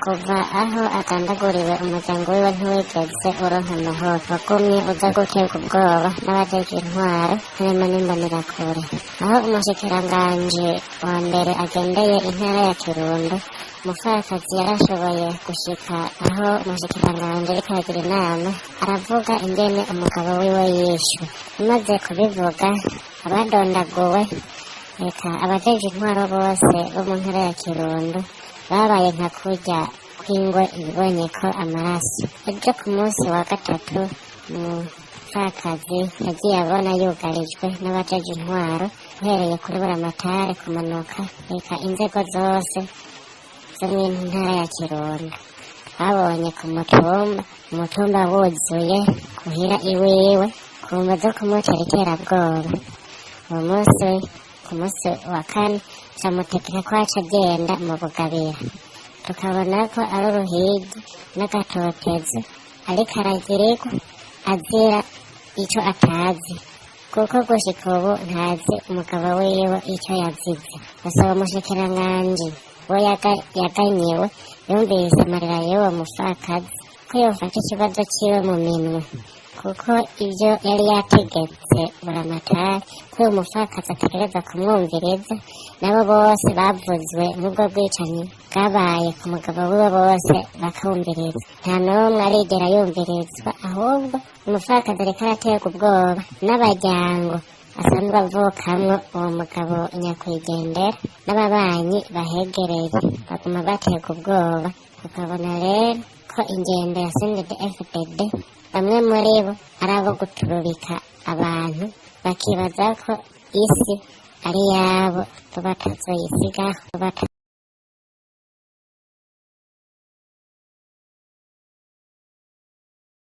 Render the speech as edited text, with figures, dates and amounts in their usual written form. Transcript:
kuva aho agandaguriwe umuryango wiwe ntiwigeze uronka amahoro, wagumye uza guterwa ubwoba n'abajejwe intwaro harimo n'imbonerakure. Aho umushikiranganji wa mbere agendeye intara ya Kirundo, umupfakazi yarashoboye gushika aho umushikiranganji ariko aragira inama, aravuga ingene umugabo wiwe yishwe. Amaze kubivuga abadondaguwe, reka abajejwe intwaro bose bo mu ntara ya Kirundo babaye nka kurya kw'ingwe ibonye ko amaraso. Ejo ku munsi wa gatatu umupfakazi yagiye abona yugarijwe n'abajejwe intwaro uhereye kuri buramatari kumanuka, reka inzego zose zo mu ntara ya Kirundo babonye ku umutumba wuzuye kuhira iwiwe kumva zo kumutera iterabwoba. Uwo munsi ku munsi wa kane camutegeka ko aca agenda mu bugabira, tukabona ko ari uruhigi n'agatotezo ariko aragirirwa azira ico atazi, kuko gushika ubu ntazi umugabo wiwe ico yazize. Basaba umushikiranganji we yaganyiwe yumvise amarira y'uwo mupfakazi ko yofata ikibazo ciwe mu minwe, kuko ivyo yari yategetse buramatari ko uwo mupfakazi ategereza kumwumviriza. Nabo bose bavuzwe n'ubwo bwicanyi bwabaye ku mugabo wiwe bose bakumviriza, nta n'umwe arigera yumvirizwa, ahubwo umupfakazi ariko araterwa ubwoba n'abaryango asanzwe avukamwo uwo mugabo nyakwigendera n'ababanyi bahegereye baguma baterwa ubwoba. Tukabona rero ko ingendo ya CNDD-FDD bamwe muri bo ari abo guturubika abantu, bakibaza ko isi ari yabo batazoyisigaho.